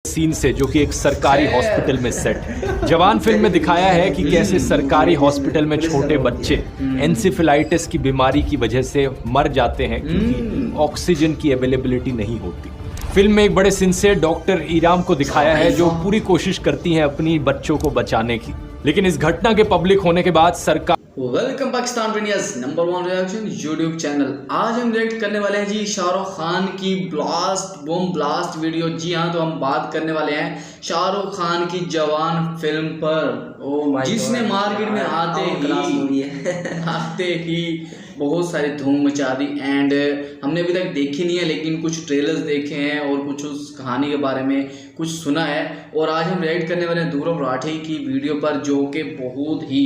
Scene से जो कि एक सरकारी हॉस्पिटल में सेट है। जवान फिल्म में दिखाया है कि कैसे सरकारी हॉस्पिटल में छोटे बच्चे एंसेफेलाइटिस की बीमारी की वजह से मर जाते हैं क्योंकि ऑक्सीजन की अवेलेबिलिटी नहीं होती। फिल्म में एक बड़े सिंसियर डॉक्टर ईराम को दिखाया है जो पूरी कोशिश करती हैं अपनी बच्चों को बचाने की, लेकिन इस घटना के पब्लिक होने के बाद सरकार welcome Pakistan India's number 1 reaction YouTube channel. आज हम रिएक्ट करने वाले हैं जी शाहरुख खान की बूम ब्लास्ट वीडियो। जी हाँ, तो हम बात करने वाले हैं शाहरुख खान की जवान फिल्म पर, जिसने मार्केट में आते ही बहुत सारी धूम मचा दी। एंड हमने अभी तक देखी नहीं है, लेकिन कुछ ट्रेलर्स देखे हैं और कुछ उस कहानी के बारे में कुछ सुना है। और आज हम रिएक्ट करने वाले हैं ध्रुव राठी की वीडियो पर, जो कि बहुत ही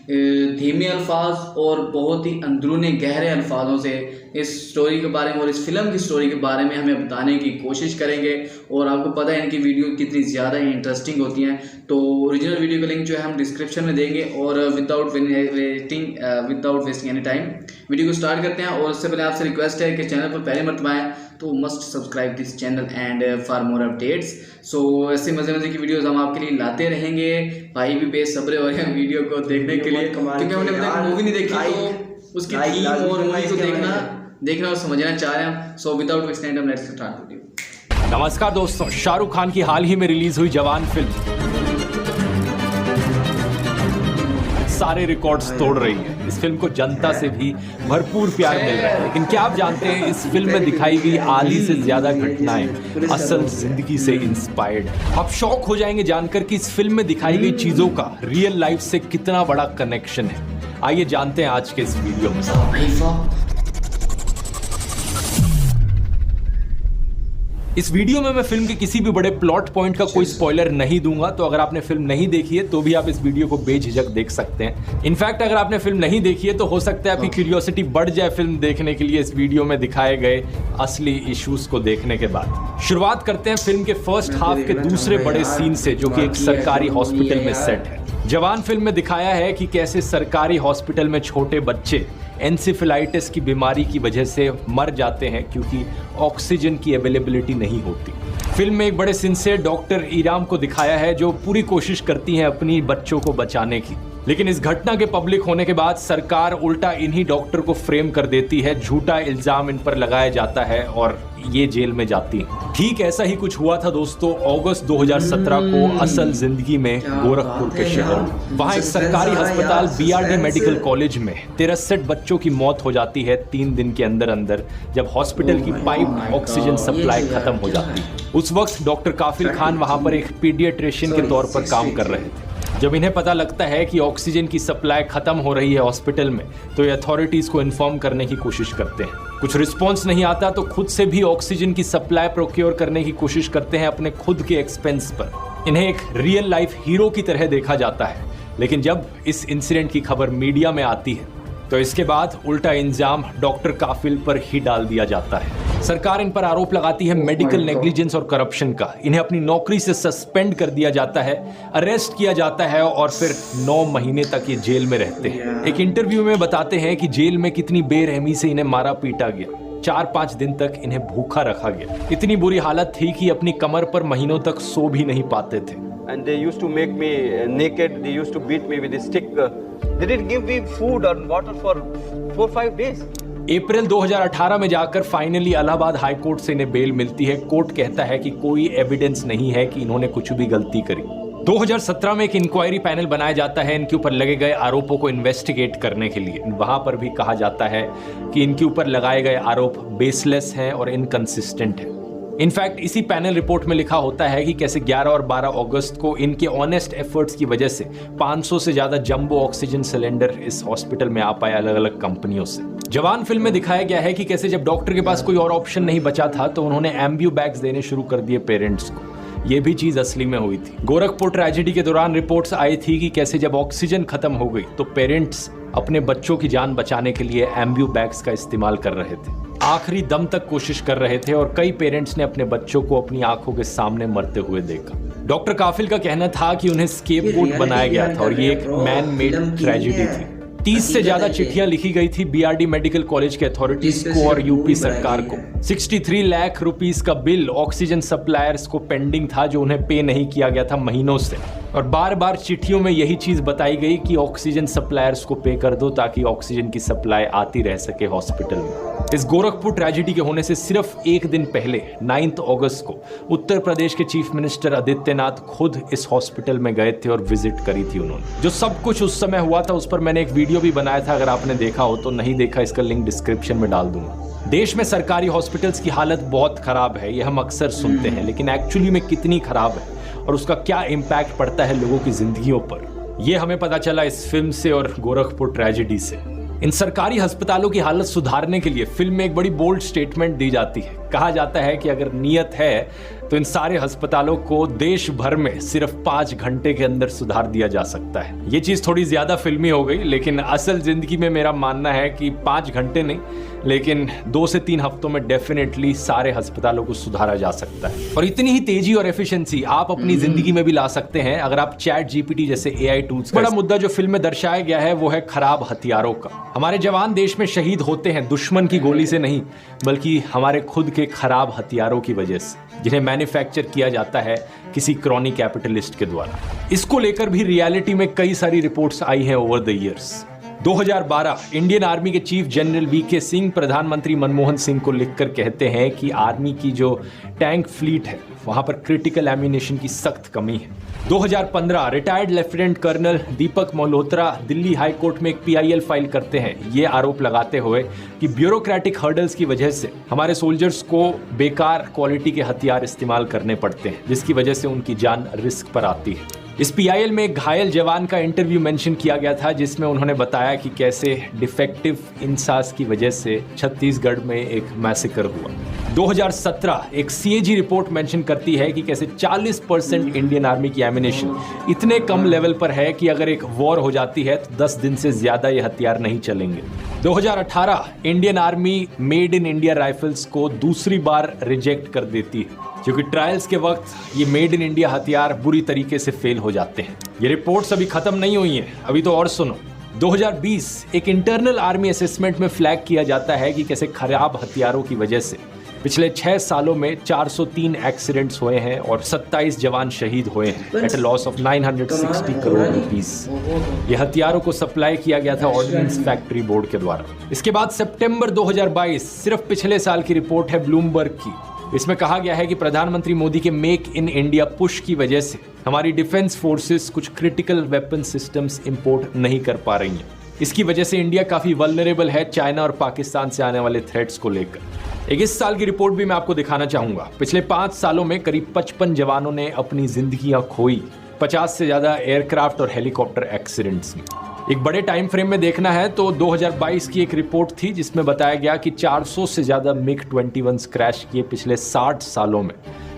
धीमे अल्फाज और बहुत ही अंदरूनी गहरे अल्फाजों से इस स्टोरी के बारे में और इस फिल्म की स्टोरी के बारे में हमें बताने की कोशिश करेंगे। और आपको पता है इनकी वीडियो कितनी ज़्यादा इंटरेस्टिंग होती हैं, तो ओरिजिनल वीडियो का लिंक जो है हम डिस्क्रिप्शन में देंगे। और without wasting any time video को स्टार्ट करते हैं। और उससे पहले आपसे रिक्वेस्ट है कि चैनल पर पहले मरतबा आए तो must subscribe this channel and for more updates. सो ऐसे मज़े की वीडियोस हम आपके लिए लाते रहेंगे। भाई भी बेसब्रे हो रहे हैं वीडियो को देखने के लिए, क्योंकि हमने अभी तक मूवी नहीं देखी, तो उसकी थीम और मूवी को देखना और समझना चाह रहे हैं। So without wasting time let's start video. नमस्कार दोस्तों, शाहरुख खान की हाल ही में रिलीज हुई जवान फिल्म सारे रिकॉर्ड्स तोड़ रही है। इस फिल्म को जनता से भी भरपूर प्यार मिल रहा है, लेकिन क्या आप जानते हैं इस फिल्म में दिखाई गई आधी से ज्यादा घटनाएं असल जिंदगी से इंस्पायर्ड है। आप शॉक हो जाएंगे जानकर कि इस फिल्म में दिखाई गई चीजों का रियल लाइफ से कितना बड़ा कनेक्शन है। आइए जानते हैं आज के इस वीडियो में। इस वीडियो में मैं फिल्म के किसी भी बड़े प्लॉट पॉइंट का कोई स्पॉइलर नहीं दूंगा, तो अगर आपने फिल्म नहीं देखी है तो भी आप इस वीडियो को बेझिझक देख सकते हैं। इनफैक्ट अगर आपने फिल्म नहीं देखी है तो हो सकता है आपकी क्यूरियोसिटी बढ़ जाए फिल्म देखने के लिए इस वीडियो में दिखाए गए असली इश्यूज को देखने के बाद। शुरुआत करते हैं फिल्म के फर्स्ट हाफ के दूसरे बड़े सीन से, जो कि एक सरकारी हॉस्पिटल में सेट है। जवान फिल्म में दिखाया है कि कैसे सरकारी हॉस्पिटल में छोटे बच्चे एंसेफेलाइटिस की बीमारी की वजह से मर जाते हैं क्योंकि ऑक्सीजन की अवेलेबिलिटी नहीं होती। फिल्म में एक बड़े सिंसियर डॉक्टर ईराम को दिखाया है जो पूरी कोशिश करती हैं अपनी बच्चों को बचाने की, लेकिन इस घटना के पब्लिक होने के बाद सरकार उल्टा इन्हीं डॉक्टर को फ्रेम कर देती है, झूठा इल्जाम इन पर लगाया जाता है और ये जेल में जाती हैं। ठीक ऐसा ही कुछ हुआ था दोस्तों अगस्त 2017 को असल जिंदगी में गोरखपुर के शहर में। वहां एक सरकारी अस्पताल BRD मेडिकल कॉलेज में 63 बच्चों की मौत हो जाती है 3 दिन के अंदर अंदर, जब हॉस्पिटल की पाइप ऑक्सीजन सप्लाई खत्म हो जाती है। उस वक्त डॉक्टर काफिल खान वहां पर एक पीडियाट्रिशियन के तौर पर काम कर रहे थे। जब इन्हें पता लगता है कि ऑक्सीजन की सप्लाई खत्म हो रही है हॉस्पिटल में, तो ये अथॉरिटीज को इन्फॉर्म करने की कोशिश करते हैं। कुछ रिस्पॉन्स नहीं आता तो खुद से भी ऑक्सीजन की सप्लाई प्रोक्योर करने की कोशिश करते हैं अपने खुद के एक्सपेंस पर। इन्हें एक रियल लाइफ हीरो की तरह देखा जाता है, लेकिन जब इस इंसिडेंट की खबर मीडिया में आती है तो इसके बाद उल्टा इल्जाम डॉक्टर काफिल पर ही डाल दिया जाता है। सरकार इन पर आरोप लगाती है मेडिकल नेग्लिजेंस और करप्शन का। इन्हें अपनी नौकरी से सस्पेंड कर दिया जाता है, अरेस्ट किया जाता है और फिर 9 महीने तक ये जेल में रहते हैं। एक इंटरव्यू में बताते हैं कि जेल में कितनी बेरहमी से इन्हें मारा पीटा गया। 4-5 दिन तक इन्हें भूखा रखा गया। इतनी बुरी हालत थी कि अपनी कमर पर महीनों तक सो भी नहीं पाते थे। And they used to make me naked. They used to beat me with a stick. They didn't give me food or water for 4-5 days. अप्रैल 2018 में जाकर फाइनली इलाहाबाद हाई कोर्ट से इन्हें बेल मिलती है। कोर्ट कहता है कि कोई एविडेंस नहीं है कि इन्होंने कुछ भी गलती करी। 2017 में एक इंक्वायरी पैनल बनाया जाता है इनके ऊपर लगे गए आरोपों को इन्वेस्टिगेट करने के लिए। वहां पर भी कहा जाता है कि इनके ऊपर लगाए गए आरोप बेसलेस हैं और इनकंसिस्टेंट हैं। इनफैक्ट इसी पैनल रिपोर्ट में लिखा होता है कि कैसे 11 और 12 अगस्त को इनके ऑनेस्ट एफर्ट्स की वजह से 500 से ज्यादा जंबो ऑक्सीजन सिलेंडर इस हॉस्पिटल में आ पाए अलग अलग कंपनियों से। जवान फिल्म में दिखाया गया है कि कैसे जब डॉक्टर के पास कोई और ऑप्शन नहीं बचा था तो उन्होंने एम्ब्यू बैग्स देने शुरू कर दिए पेरेंट्स को। ये भी चीज असली में हुई थी। गोरखपुर ट्रेजेडी के दौरान रिपोर्ट्स आई थी कि कैसे जब ऑक्सीजन खत्म हो गई तो पेरेंट्स अपने बच्चों की जान बचाने के लिए एम्ब्यू बैग्स का इस्तेमाल कर रहे थे। आखिरी दम तक कोशिश कर रहे थे और कई पेरेंट्स ने अपने बच्चों को अपनी आंखों के सामने मरते हुए देखा। डॉक्टर काफिल का कहना था कि उन्हें स्केपगोट बनाया गया था और ये एक मैन मेड ट्रेजेडी थी। 30 से ज्यादा चिट्ठियां लिखी गई थी बीआरडी मेडिकल कॉलेज के अथॉरिटीज को और यूपी सरकार को। 63 लाख रुपीस का बिल ऑक्सीजन सप्लायर्स को पेंडिंग था जो उन्हें पे नहीं किया गया था महीनों से, और बार बार चिट्ठियों में यही चीज बताई गई कि ऑक्सीजन सप्लायर्स को पे कर दो ताकि ऑक्सीजन की सप्लाई आती रह सके हॉस्पिटल में। इस गोरखपुर ट्रेजेडी के होने से सिर्फ एक दिन पहले 9 अगस्त को उत्तर प्रदेश के चीफ मिनिस्टर आदित्यनाथ खुद इस हॉस्पिटल में गए थे और विजिट करी थी उन्होंने। जो सब कुछ उस समय हुआ था उस पर मैंने एक वीडियो भी बनाया था, अगर आपने देखा हो तो, नहीं देखा इसका लिंक डिस्क्रिप्शन में डाल दूंगा। देश में सरकारी हॉस्पिटल्स की हालत बहुत खराब है, ये हम अक्सर सुनते हैं, लेकिन एक्चुअली में कितनी खराब है और उसका क्या इम्पैक्ट पड़ता है लोगों की जिंदगियों पर, यह हमें पता चला इस फिल्म से और गोरखपुर ट्रेजेडी से। इन सरकारी अस्पतालों की हालत सुधारने के लिए फिल्म में एक बड़ी बोल्ड स्टेटमेंट दी जाती है। कहा जाता है कि अगर नियत है तो इन सारे अस्पतालों को देश भर में सिर्फ 5 घंटे के अंदर सुधार दिया जा सकता है। ये चीज थोड़ी ज्यादा फिल्मी हो गई, लेकिन असल जिंदगी में मेरा मानना है कि 5 घंटे नहीं, लेकिन 2 से 3 हफ्तों में डेफिनेटली सारे अस्पतालों को सुधारा जा सकता है। और इतनी ही तेजी और एफिशिएंसी आप अपनी जिंदगी में भी ला सकते हैं अगर आप चैट जीपीटी जैसे एआई टूल्स। बड़ा मुद्दा जो फिल्म में दर्शाया गया है वो है खराब हथियारों का। हमारे जवान देश में शहीद होते हैं दुश्मन की गोली से नहीं, बल्कि हमारे खुद के खराब हथियारों की वजह से, जिन्हें मैन्युफैक्चर किया जाता है किसी क्रॉनी कैपिटलिस्ट के द्वारा। इसको लेकर भी रियलिटी में कई सारी रिपोर्ट्स आई हैं over the years. 2012 Indian army के चीफ जनरल वीके सिंह प्रधानमंत्री मनमोहन सिंह को लिखकर कहते हैं कि आर्मी की जो टैंक फ्लीट है वहां पर क्रिटिकल एम्यूनेशन की सख्त कमी है। 2015 रिटायर्ड लेफ्टिनेंट कर्नल दीपक मल्होत्रा दिल्ली हाई कोर्ट में एक पीआईएल फाइल करते हैं, ये आरोप लगाते हुए कि ब्यूरोक्रेटिक हर्डल्स की वजह से हमारे सोल्जर्स को बेकार क्वालिटी के हथियार इस्तेमाल करने पड़ते हैं, जिसकी वजह से उनकी जान रिस्क पर आती है। इस पीआईएल में एक घायल जवान का इंटरव्यू मेंशन किया गया था, जिसमें उन्होंने बताया कि कैसे डिफेक्टिव इंसास की वजह से छत्तीसगढ़ में एक मैसेकर हुआ। 2017 एक सीएजी रिपोर्ट मेंशन करती है कि कैसे 40% इंडियन आर्मी की एम्यूनेशन इतने कम लेवल पर है कि अगर एक वॉर हो जाती है तो 10 दिन से ज्यादा ये हथियार नहीं चलेंगे। 2018 Indian army made in India rifles को दूसरी बार रिजेक्ट कर देती है, क्योंकि ट्रायल्स के वक्त ये मेड इन इंडिया हथियार बुरी तरीके से फेल हो जाते हैं। ये रिपोर्ट्स अभी खत्म नहीं हुई हैं, अभी तो और सुनो। 2020 एक इंटरनल आर्मी असेसमेंट में फ्लैग किया जाता है कि कैसे खराब हथियारों की वजह से पिछले 6 सालों में 403 एक्सीडेंट्स हुए हैं और 27 जवान शहीद हुए हैं at a loss of 960 crore rupees. ये हथियारों को सप्लाई किया गया था ऑर्डिनेंस फैक्ट्री बोर्ड के द्वारा। इसके बाद सितंबर 2022 सिर्फ पिछले साल की रिपोर्ट है ब्लूमबर्ग की। इसमें कहा गया है कि प्रधानमंत्री मोदी के मेक इन इंडिया पुश की वजह से हमारी डिफेंस फोर्सेस कुछ क्रिटिकल वेपन सिस्टम्स इंपोर्ट नहीं कर पा रही हैं। इसकी वजह से इंडिया काफी वल्नरेबल है चाइना और पाकिस्तान से आने वाले थ्रेट्स को लेकर। एक इस साल की रिपोर्ट भी मैं आपको दिखाना चाहूंगा। पिछले 5 सालों में करीब 55 जवानों ने अपनी जिंदगियां खोई 50 से ज्यादा एयरक्राफ्ट और हेलीकॉप्टर एक्सीडेंट्स में। एक बड़े टाइम फ्रेम में देखना है तो 2022 की एक रिपोर्ट थी जिसमें बताया गया कि 400 से ज्यादा मिग-21 क्रैश किए पिछले 60 सालों में,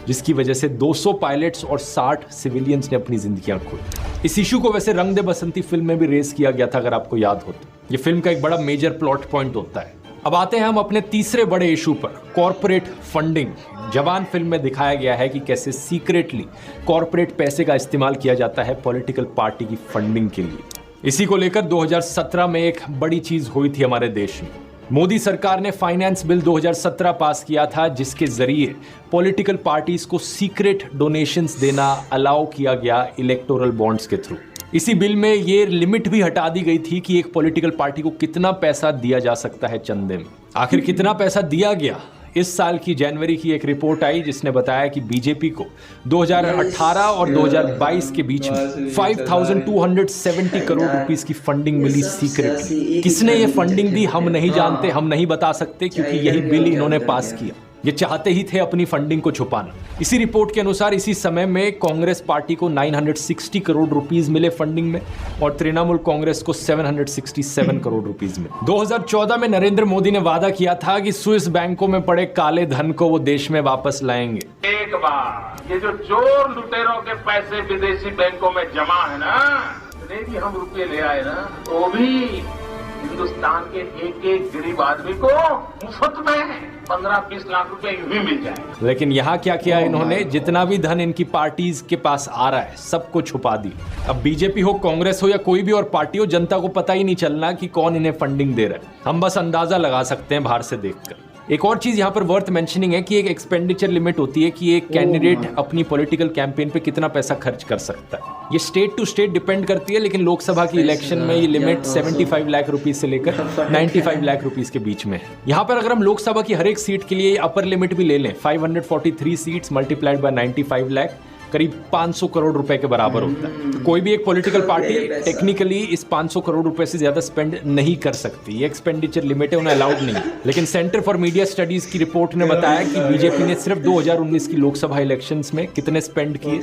जिसकी वजह से 200 पायलट्स और 60 सिविलियंस ने अपनी जिंदगियां खोई। इस इशू को वैसे रंग दे बसंती फिल्म में भी रेस किया गया था, अगर आपको याद हो तो। ये फिल्म का एक बड़ा मेजर प्लॉट पॉइंट होता है। अब आते हैं हम अपने तीसरे बड़े इशू पर, कॉर्पोरेट फंडिंग। जवान फिल्म में दिखाया गया है कि कैसे सीक्रेटली कॉर्पोरेट पैसे का इस्तेमाल किया जाता है पॉलिटिकल पार्टी की फंडिंग के लिए। इसी को लेकर 2017 में एक बड़ी चीज हुई थी हमारे देश में। मोदी सरकार ने फाइनेंस बिल 2017 पास किया था, जिसके जरिए पॉलिटिकल पार्टीज को सीक्रेट डोनेशंस देना अलाउ किया गया इलेक्टोरल बॉन्ड्स के थ्रू। इसी बिल में ये लिमिट भी हटा दी गई थी कि एक पॉलिटिकल पार्टी को कितना पैसा दिया जा सकता है चंदे में। आखिर कितना पैसा दिया गया? इस साल की जनवरी की एक रिपोर्ट आई जिसने बताया कि बीजेपी को 2018 और 2022 के बीच में 5270 करोड़ रुपीस की फंडिंग मिली सीक्रेटली। किसने ये फंडिंग दी हम नहीं जानते, हम नहीं बता सकते, क्योंकि यही बिल इन्होंने पास किया। ये चाहते ही थे अपनी फंडिंग को छुपाना। इसी रिपोर्ट के अनुसार इसी समय में कांग्रेस पार्टी को 960 करोड़ रुपीस मिले फंडिंग में और तृणमूल कांग्रेस को 767 करोड़ रुपीस मिले। 2014 में नरेंद्र मोदी ने वादा किया था कि स्विस बैंकों में पड़े काले धन को वो देश में वापस लाएंगे। एक बार ये जो चोर लुटेरों के पैसे विदेशी बैंकों में जमा है ना, इतने भी हम रुपये ले आए ना, तो भी हिंदुस्तान के एक एक गरीब आदमी को मुफ्त में 15-20 लाख रुपए यूं ही मिल जाए। लेकिन यहाँ क्या किया इन्होंने, जितना भी धन इनकी पार्टीज के पास आ रहा है सबको छुपा दी। अब बीजेपी हो, कांग्रेस हो या कोई भी और पार्टी हो, जनता को पता ही नहीं चलना कि कौन इन्हें फंडिंग दे रहा है। हम बस अंदाजा लगा सकते हैं बाहर से देखकर। एक और चीज यहाँ पर वर्थ मेंशनिंग है कि एक एक्सपेंडिचर लिमिट होती है कि एक कैंडिडेट अपनी पॉलिटिकल कैंपेन पे कितना पैसा खर्च कर सकता है। ये स्टेट टू स्टेट डिपेंड करती है, लेकिन लोकसभा की इलेक्शन में ये लिमिट 75 लाख रुपीस से लेकर 95 लाख रुपीस के बीच में है। यहाँ पर अगर हम लोकसभा की हर एक सीट के लिए अपर लिमिट भी ले लें, 543 सीट्स मल्टीप्लाइड बाय 95 लाख, करीब 500 करोड़ रुपए के बराबर होता है। तो कोई भी एक पॉलिटिकल पार्टी टेक्निकली इस 500 करोड़ रुपए से ज्यादा स्पेंड नहीं कर सकती। ये एक्सपेंडिचर लिमिट है, उन्हें अलाउड नहीं है। लेकिन सेंटर फॉर मीडिया स्टडीज की रिपोर्ट ने बताया कि बीजेपी ने सिर्फ 2019 की लोकसभा इलेक्शंस में कितने स्पेंड किए,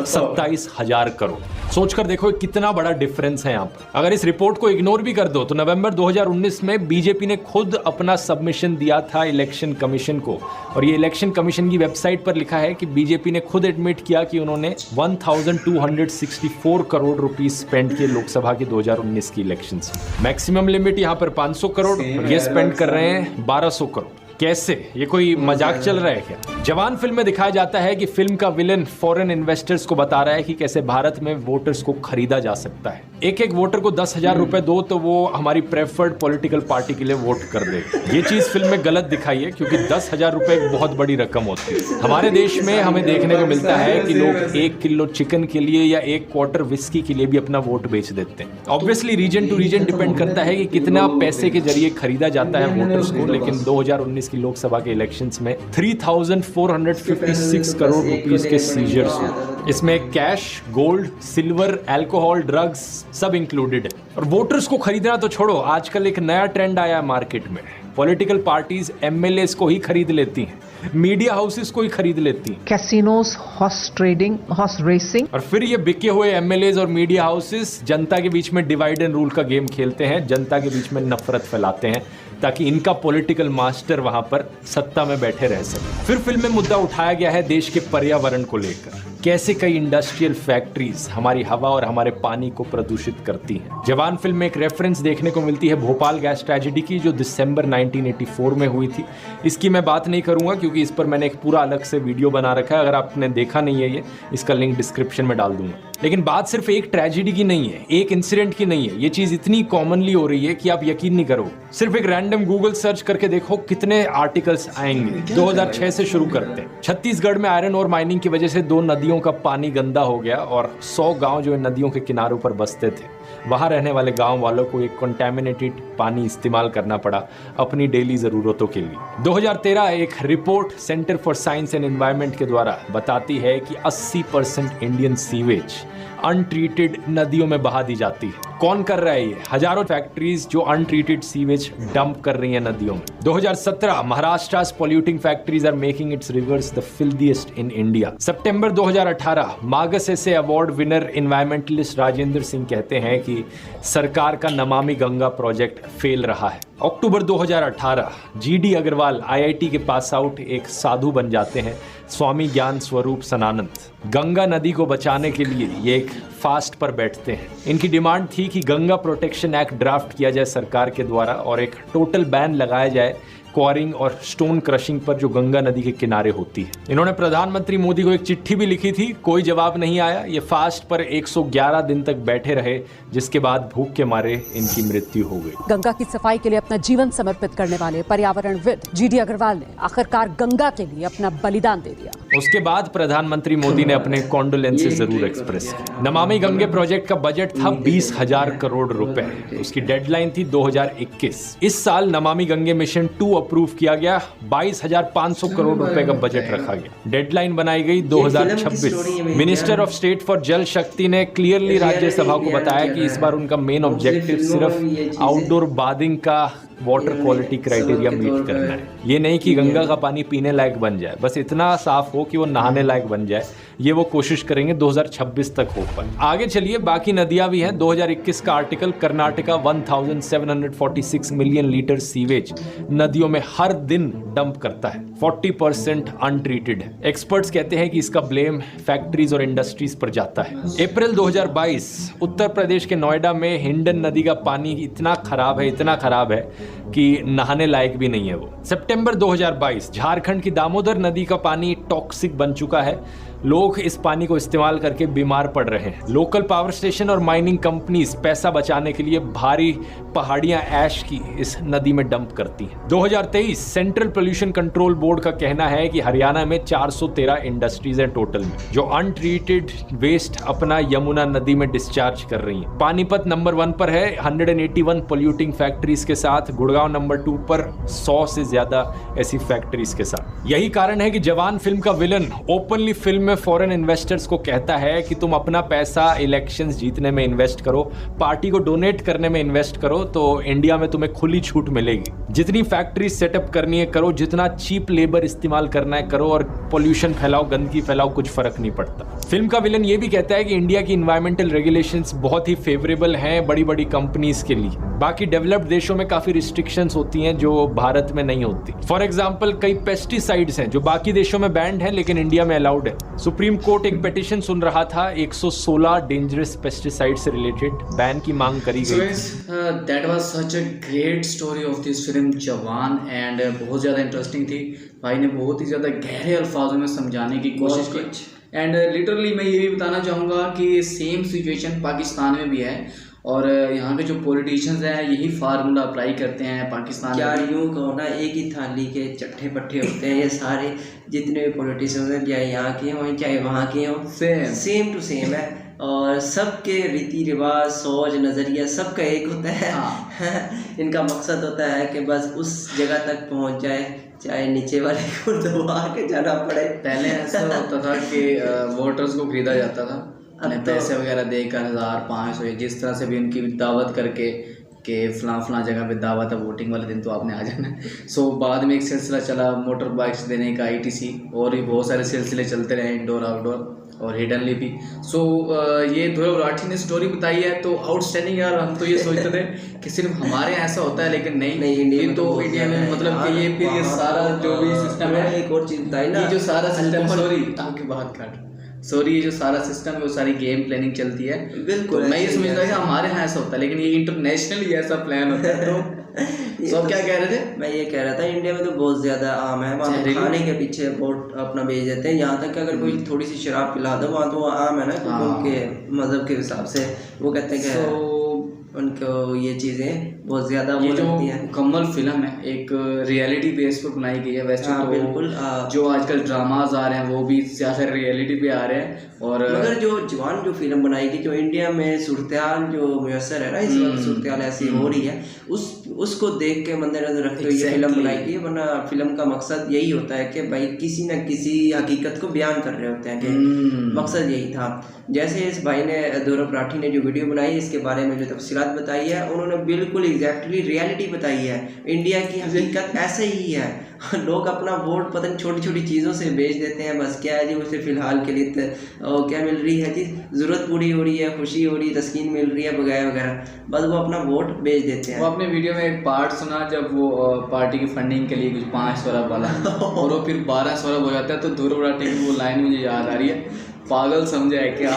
27,000 करोड़। सोचकर देखो कितना बड़ा डिफरेंस है यहाँ पर। अगर इस रिपोर्ट को इग्नोर भी कर दो तो नवंबर 2019 में बीजेपी ने खुद अपना सबमिशन दिया था इलेक्शन कमीशन को, और ये इलेक्शन कमीशन की वेबसाइट पर लिखा है कि बीजेपी ने खुद एडमिट किया कि उन्होंने 1264 करोड़ रुपीस स्पेंड किए लोकसभा के 2019 की इलेक्शंस। मैक्सिमम लिमिट यहाँ पर 500 करोड़, ये स्पेंड कर रहे हैं 1200 करोड़। कैसे? ये कोई मजाक चल रहा है क्या? जवान फिल्म में दिखाया जाता है कि फिल्म का विलन फॉरेन इन्वेस्टर्स को बता रहा है कि कैसे भारत में वोटर्स को खरीदा जा सकता है। एक एक वोटर को 10,000 रुपए दो तो वो हमारी प्रेफर्ड पॉलिटिकल पार्टी के लिए वोट कर दे। ये चीज फिल्म में गलत दिखाई है, क्योंकि 10,000 रुपए एक बहुत बड़ी रकम होती है। हमारे देश में हमें देखने को मिलता है कि लोग 1 किलो चिकन के लिए या 1 क्वार्टर विस्की के लिए भी अपना वोट बेच देते हैं। Obviously reason to reason depend करता है कि कितना पैसे के जरिए खरीदा जाता है वोटर्स को, लेकिन 2019 की लोकसभा के इलेक्शंस में 3,456 करोड़ रुपीस के सीजर्स हुए। इसमें cash, gold, silver, alcohol, drugs सब इंक्लूडेड है। और वोटर्स को खरीदना तो छोड़ो, आजकल एक नया ट्रेंड आया मार्केट में। पॉलिटिकल पार्टीज एमएलएस को ही खरीद लेती हैं, मीडिया हाउसेस को ही खरीद लेती हैं, casinos, horse trading, horse racing, और फिर ये बिके हुए एमएलएस और मीडिया हाउसेस जनता के बीच में डिवाइड एंड रूल का गेम खेलते हैं, जनता के बीच में नफरत फैलाते हैं ताकि इनका पॉलिटिकल मास्टर वहां पर सत्ता में बैठे रह सके। फिर फिल्म में मुद्दा उठाया गया है देश के पर्यावरण को लेकर, कैसे कई इंडस्ट्रियल फैक्ट्रीज हमारी हवा और हमारे पानी को प्रदूषित करती हैं। जवान फिल्म में एक रेफरेंस देखने को मिलती है भोपाल गैस ट्रेजेडी की, जो दिसंबर 1984 में हुई थी। इसकी मैं बात नहीं करूंगा क्योंकि इस पर मैंने एक पूरा अलग से वीडियो बना रखा है। अगर आपने देखा नहीं है ये, इसका लिंक डिस्क्रिप्शन में डाल दूंगा। लेकिन बात सिर्फ एक ट्रेजेडी की नहीं है, एक इंसिडेंट की नहीं है। ये चीज इतनी कॉमनली हो रही है कि आप यकीन नहीं करो। सिर्फ एक रैंडम गूगल सर्च करके देखो कितने आर्टिकल्स आएंगे। 2006 से शुरू करते हैं। छत्तीसगढ़ में आयरन और माइनिंग की वजह से 2 नदियों का पानी गंदा हो गया और 100 गांव जो इन नदियों के किनारों पर बसते थे, वहां रहने वाले गांव वालों को एक कंटामिनेटेड पानी इस्तेमाल करना पड़ा अपनी डेली जरूरतों के लिए। 2013 एक report centre for science and environment के द्वारा बताती है कि 80% इंडियन सीवेज अनट्रीटेड नदियों में बहा दी जाती है। कौन कर रहा है ये? हजारों फैक्ट्रीज जो अनट्रीटेड सीवेज डंप कर रही हैं नदियों में। 2017 महाराष्ट्र's polluting factories are making its rivers the filthiest in India। सितंबर 2018 Magsaysay award winner environmentalist Rajendra Singh कहते हैं कि सरकार का नमामि गंगा प्रोजेक्ट फेल रहा है। अक्टूबर 2018 जीडी अग्रवाल आईआईटी के पास आउट एक साधु बन जाते हैं, स्वामी ज्ञान स्वरूप सनानंद। गंगा नदी को बचाने के लिए ये एक फास्ट पर बैठते हैं। इनकी डिमांड थी कि गंगा प्रोटेक्शन एक्ट ड्राफ्ट किया जाए सरकार के द्वारा और एक टोटल बैन लगाया जाए क्वारिंग और स्टोन क्रशिंग पर जो गंगा नदी के किनारे होती है। इन्होंने प्रधानमंत्री मोदी को एक चिट्ठी भी लिखी थी, कोई जवाब नहीं आया। ये फास्ट पर 111 दिन तक बैठे रहे, जिसके बाद भूख के मारे इनकी मृत्यु हो गई। गंगा की सफाई के लिए अपना जीवन समर्पित करने वाले पर्यावरणविद जीडी अग्रवाल ने आखिरकार गंगा के लिए अपना बलिदान दे दिया। उसके बाद प्रधानमंत्री मोदी ने अपने कॉन्डोलेंसेस जरूर एक्सप्रेस किए। नमामि गंगे प्रोजेक्ट का बजट था 20,000 करोड़ रुपए। उसकी डेडलाइन थी 2021। इस साल नमामि गंगे मिशन 2 अप्रूव किया गया, 22,500 करोड़ रुपए का बजट रखा गया। डेडलाइन बनाई गई 2026। मिनिस्टर ऑफ स्टेट फॉर जल शक्ति ने क्लियरली राज्यसभा को बताया कि इस बार उनका मेन ऑब्जेक्टिव सिर्फ आउटडोर बाथिंग का वाटर क्वालिटी क्राइटेरिया सबक के मीट तौर करना पर है। ये नहीं कि गंगा का पानी पीने लायक बन जाए, बस इतना साफ हो कि वो नहाने लायक बन जाए। ये वो कोशिश करेंगे 2026 तक हो पाए। आगे चलिए, बाकी नदियां भी हैं। 2021 का article, Karnataka 1746 million litre sewage नदियों में हर दिन डंप करता है, 40% अनट्रीटेड है। एक्सपर्ट्स कहते हैं कि इसका ब्लेम फैक्ट्रीज और इंडस्ट्रीज पर जाता है। अप्रैल 2022 उत्तर प्रदेश के नोएडा में हिंडन नदी का पानी इतना खराब है कि नहाने लायक भी नहीं है वो। सितंबर 2022 झारखंड की दामोदर नदी का पानी टॉक्सिक बन चुका है। लोग इस पानी को इस्तेमाल करके बीमार पड़ रहे हैं। लोकल पावर स्टेशन और माइनिंग कंपनीज पैसा बचाने के लिए भारी पहाड़ियां ऐश की इस नदी में डंप करती हैं। 2023 सेंट्रल पोल्यूशन कंट्रोल बोर्ड का कहना है कि हरियाणा में 413 इंडस्ट्रीज हैं टोटल में, जो अनट्रीटेड वेस्ट अपना यमुना नदी में डिस्चार्ज कर रही हैं। पानीपत नंबर 1 पर है 181 पोल्यूटिंग फैक्ट्रीज के साथ, गुड़गांव नंबर 2 पर 100 से ज्यादा ऐसी फैक्ट्रीज के साथ। यही कारण है कि जवान फिल्म का विलन ओपनली फिल्म में फॉरेन इन्वेस्टर्स को कहता है कि तुम अपना पैसा इलेक्शंस जीतने में इन्वेस्ट करो, पार्टी को डोनेट करने में इन्वेस्ट करो, तो इंडिया में तुम्हें खुली छूट मिलेगी। जितनी फैक्ट्री सेटअप करनी है करो, जितना चीप लेबर इस्तेमाल करना है करो, और पोल्यूशन फैलाओ, गंदगी फैलाओ, कुछ फर्क नहीं पड़ता। फिल्म का विलन ये भी कहता है कि इंडिया की इन्वायरमेंटल रेगुलेशंस बहुत ही फेवरेबल हैं बड़ी बड़ी कंपनीज के लिए। बाकी डेवलप्ड देशों में काफी रिस्ट्रिक्शंस होती हैं जो भारत में नहीं होती। फॉर एग्जांपल, कई पेस्टिसाइड्स हैं जो बाकी देशों में बैंड हैं लेकिन इंडिया में अलाउड है। सुप्रीम कोर्ट एक पिटीशन सुन रहा था, 116 डेंजरस पेस्टिसाइड से रिलेटेड बैन की मांग करी गई। That was such a great story of this film जवान, एंड बहुत ज़्यादा इंटरेस्टिंग थी। भाई ने बहुत ही ज़्यादा गहरे अल्फाजों में समझाने की कोशिश की। एंड लिटरली मैं ये भी बताना चाहूँगा कि सेम सिचुएशन पाकिस्तान में भी है, और यहाँ के जो पॉलिटिशियंस हैं यही फार्मूला अप्लाई करते हैं पाकिस्तान क्या में। यूँ कहो ना, एक ही थाली के चट्टे पट्टे होते हैं ये सारे, जितने भी पॉलिटिशियंस हैं, चाहे यहाँ के हों चाहे वहाँ के हों, सेम टू सेम है। और सबके रीति रिवाज, सोच, नज़रिया सबका एक होता है। हाँ। इनका मकसद होता है कि बस उस जगह तक पहुँच जाए, चाहे नीचे वाले को दबा के जाना पड़े। पहले ऐसा होता था कि वोटर्स को खरीदा जाता था, अपने पैसे वगैरह देकर 1500 जिस तरह से भी उनकी दावत करके कि फलां जगह पे दावत है, वोटिंग वाले दिन तो आपने आ जाना। सो बाद में एक सिलसिला चला मोटर बाइक्स देने का, ITC, और भी बहुत सारे सिलसिले चलते रहे, इंडोर आउटडोर और हिडनली भी। सो ये ध्रुव राठी ने स्टोरी बताई है तो आउटस्टैंडिंग यार। हम तो ये सोचते थे कि सिर्फ हमारे यहाँ ऐसा होता है, लेकिन नहीं इंडिया में मतलब कि ये फिर ये सारा जो भी सिस्टम है। एक और चीज़ बताई ना, ये जो सारा सिस्टम, सॉरी ये जो सारा सिस्टम है वो सारी गेम प्लानिंग चलती है। बिल्कुल, तो मैं ये समझता कि हमारे यहाँ ऐसा होता है, लेकिन ये इंटरनेशनली ऐसा प्लान होता है। तो सब क्या कह रहे थे? मैं ये कह रहा था, इंडिया में तो बहुत ज़्यादा आम है, वहाँ तो खाने के पीछे वोट अपना भेज देते हैं। यहाँ तक कि अगर कोई थोड़ी सी शराब पिला दो, वहाँ तो आम है ना, क्योंकि उनके मज़हब के हिसाब से वो कहते हैं कि उनको ये चीज़ें बहुत ज़्यादा वो लगती हैं। मुकम्मल फिल्म है, एक रियलिटी बेस पर बनाई गई है। वैसे तो बिल्कुल जो आजकल ड्रामाज आ रहे हैं वो भी ज़्यादा रियलिटी पे आ रहे हैं। और मगर जो जवान जो फिल्म बनाई गई, जो इंडिया में सूरत-ए-हाल जो मुयस्सर है ना, इस वक्त सूरत-ए-हाल ऐसी हो रही है, उसको देख के मद्देनजर रखते हुए ये फिल्म बनाई गई है। वरना फिल्म का मकसद यही होता है कि भाई किसी न किसी हकीकत को बयान कर रहे होते हैं, कि मकसद यही था। जैसे इस भाई ने, ध्रुव राठी ने जो वीडियो बनाई, इसके बारे में जो तफसीलात बताई है, उन्होंने बिल्कुल एग्जैक्टली रियलिटी बताई है। इंडिया की हकीकत ऐसे ही है। लोग अपना वोट पता नहीं छोटी छोटी चीज़ों से बेच देते हैं। बस क्या है जी, उसे फ़िलहाल के लिए क्या मिल रही है जी, ज़रूरत पूरी हो रही है, खुशी हो रही है, तस्कीन मिल रही है वगैरह वगैरह, बस वो अपना वोट बेच देते हैं। वो अपने वीडियो में एक पार्ट सुना जब वो पार्टी की फंडिंग के लिए कुछ 5 अरब वाला और वो फिर 12 अरब हो जाता है। तो ध्रुव राठी की वो लाइन मुझे याद आ रही है, पागल समझा है क्या।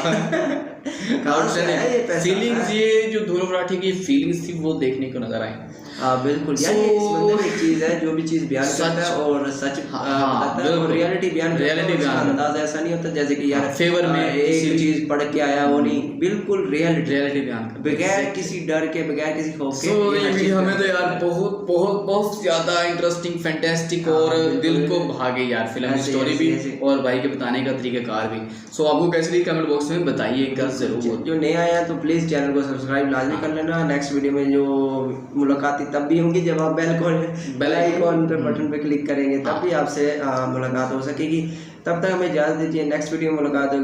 फीलिंग्स, ये जो ध्रुव राठी की फीलिंग्स थी वो देखने को नजर आई। हाँ बिल्कुल, यार ये इस बंदे में एक चीज़ है, जो भी चीज़ बयान करता है और सच बताता है और रियलिटी बयान करता है, उसका अंदाज़ ऐसा नहीं होता जैसे कि यार फेवर में एक चीज़ पढ़ के आया, वो नहीं, बिल्कुल रियलिटी बयान बगैर किसी डर के, बगैर किसी खौफ के। ये वीडियो हमें तो यार बहुत बहुत बहुत ज़्यादा इंटरेस्टिंग, फैंटेस्टिक और दिल को भागे यार फिल्म की स्टोरी भी और भाई के बताने का तरीक़ाकार भी। सो आपको कैसी लगी कमेंट बॉक्स में बताइएगा ज़रूर। जो नया आया तो प्लीज़ चैनल को सब्सक्राइब लाजमी कर लेना। नेक्स्ट वीडियो में जो मुलाकात तब भी होंगी जब आप बेल आइकॉन पे बटन पे क्लिक करेंगे, तब भी आपसे मुलाकात हो सकेगी। तब तक हमें इजाज़त दीजिए, नेक्स्ट वीडियो में मुलाकात होगी।